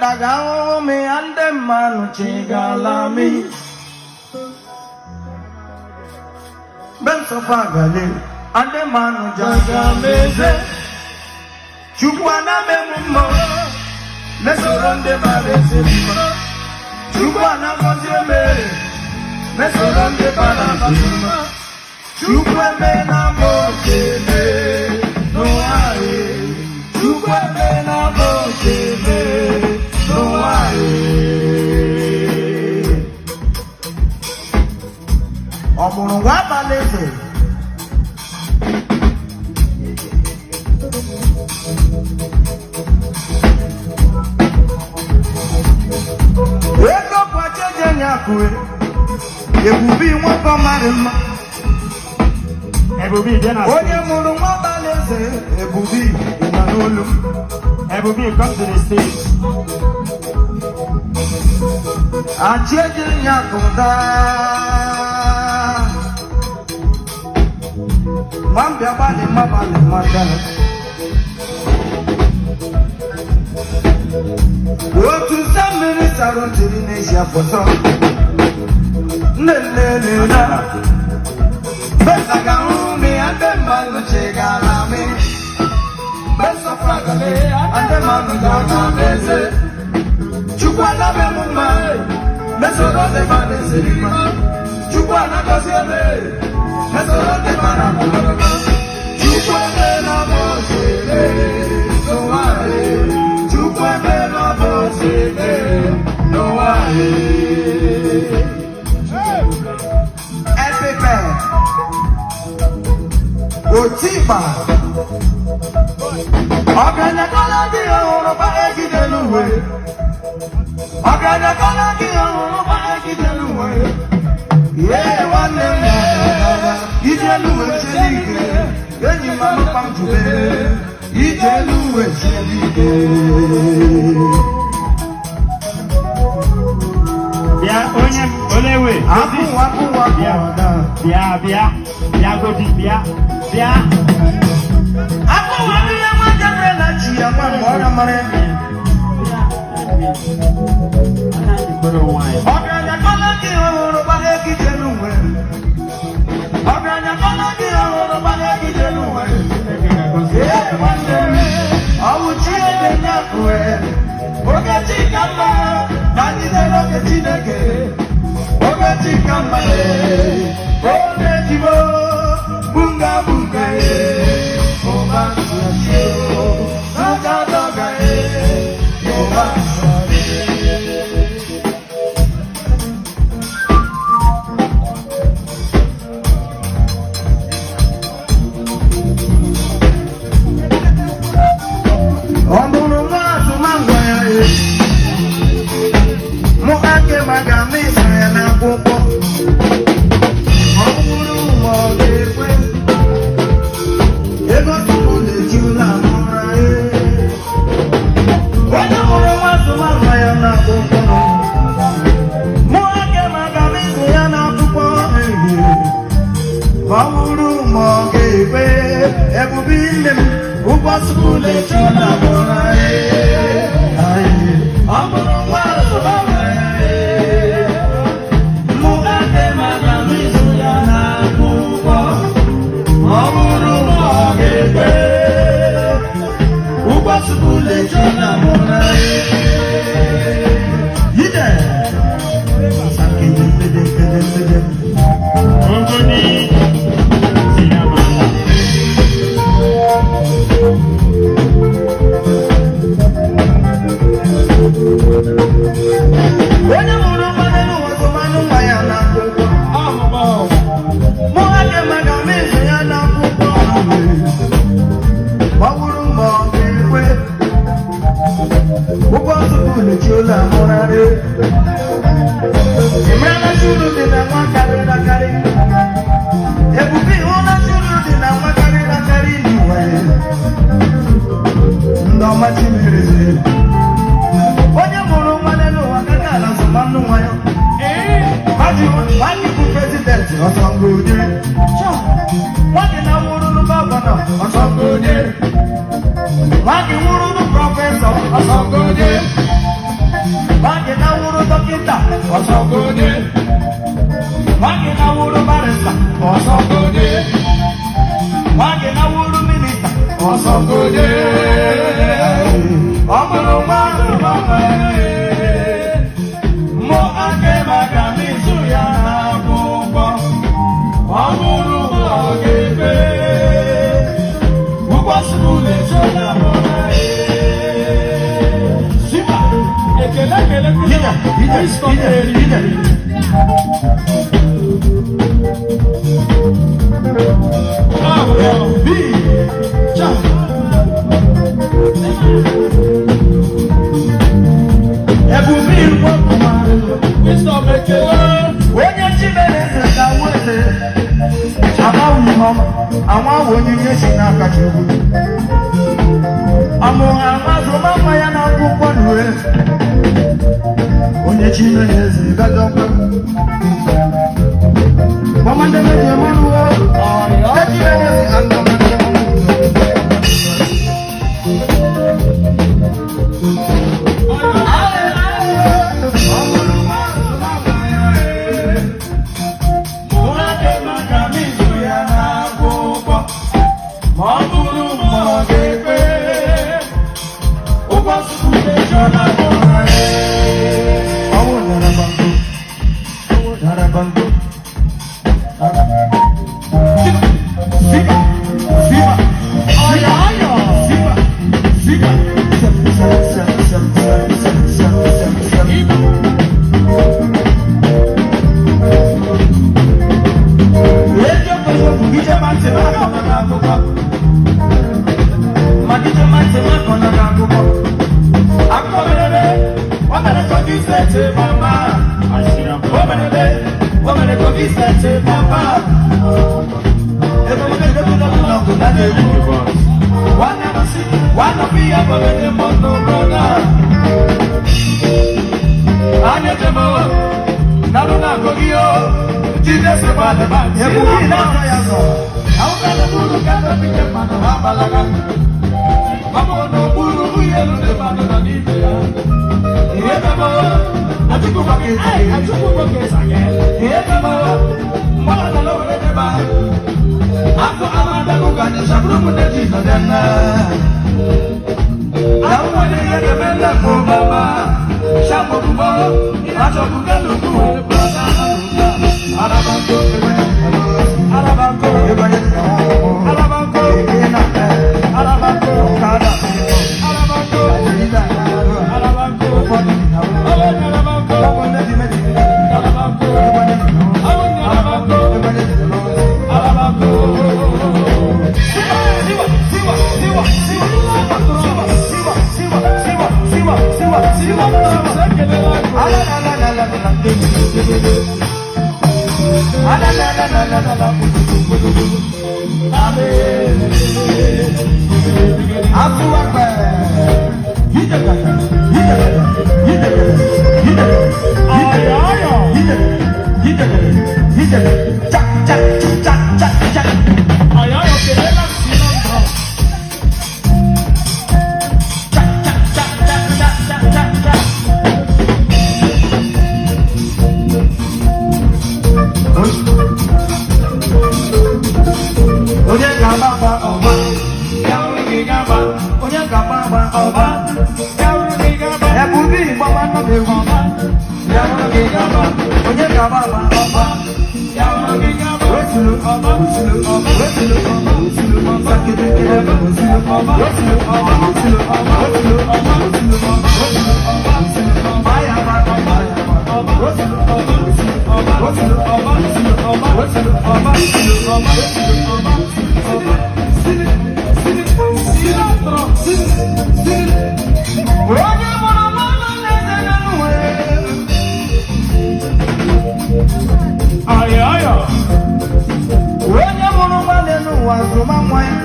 dagao me ande manu chigalami ben sofa gale ande manu jagameze chukwana memummo mesoronde bareselima chukwana mozeme mesoronde barabasuma chukweme na mozeme no ae chukweme na mozeme no ae ọmụrụ nwa abalị ego kwache jenye akụwe ebubi nwakọ mara mma Ebubi dị na onye mụrụ nwa abalị eze ebubi nọ n'olu Ebubi come to the stage. achị ejenye akụda nwambịa gbalị mmabalị nwata otu nsa mmiri sara ntiri n'ezi afọsọ nnenenena besaga hụmi ande mmanụ chegara mi besọfragale ande mmanụ gana meze chukwu anabe m mma mesoro ndị mmadụ esiri mma chukwu anagozi ebe mesoro ndị mmadụ amụmụma chukwu ebe na mozile n'ụwa chukwu ebe na mozile n'ụwa epipe otiba ọganyakọla gị ọhụrụ ba egidelu uwe ọganyakọla gị ọhụrụ ba egidelu uwe ihe nwanne m ijelu uwe chelike enyi m amụkpa m jube ijelu uwe chelike Bịa onye olewe abụwa bịa godi bịa abụwa ndị ya nwa jere na chi ya nwa mgbe ọ na-amara ebe ọganyakọla gị ọhụrụ gbara egidelu uwe ọganyakọla gị ọhụrụ gbara egidelu uwe ee nwanne m ọwụchi ebe ya uwe oge chika mma na ndị na oge Chineke oge chika mma oge jibo bunga bunga ụba nsọchi n'aja dọga ụba nsọchi ọmụrụ nwa azụmangwa ya mụ ake maka mịsa ya n'akwụkwọ ọ bụrụ ma ọ ga-ekwe ego tupu na-eji ụlọ amụra onye mụrụ nwa azụmangwa ya n'akwụkwọ mụ ake maka mịsa ya n'akwụkwọ ọ bụrụ ma ọ ga-ekwe ebube nne m ụgwọ skuul eji ụlọ amụra ọ bụrụ nwa azụmangwa ya mụ ake maka mịsa ya n'akwụkwọ ọ bụrụ ma ọ ga-ekwe ụgwọ skuul eji ụlọ amụra ide ogoni si ya ma onye mụrụ mmanụ n'ụwa nwa ya n'akwụkwọ mụ ake maka mịsa ya n'akwụkwọ ọ bụrụ ma ọ ga-ekwe ụgwọ skuul eji ụlọ amụrarị ịmara suru dị na nwa karịrị akarị ebube ịhụla suru dị na nwa karịrị akarị n'ụwa ndị ọma chimereze onye mụrụ nwa n'ụwa gaghị ala zụmanụ nwa ya nwadị bụ prezidenti ọsọngode nwadị na nwụrụrụ gọvanọ ọsọngode nwadị nwụrụrụ prọfesọ ọsọngode Ọ̀sọ̀gbọ̀nyé. Wáyé náà wúlò barista. Ọ̀sọ̀gbọ̀nyé. Wáyé náà wúlò mínísítà. Ọ̀sọ̀gbọ̀nyé. Ọmọlú máa ń bọ̀ wẹ̀. Mo ake màkà mi súyà àbúkọ. Ọmọlú mọ̀ gẹ́gẹ́. Wúkọ́ sùkúl lè sọ́jà mọ́ ẹ̀. Síbà. Ekele kúrò. Yíyà. Àwọn awonye yesi n'aka Chukwu. Amụrụ amazụ mama ya n'akwụkwọ n'uwe. Onye Chineke ezi gajọkwa. Mama ndị meji emerụ o. Chineke ezi gajọkwa. When you want to run in the world,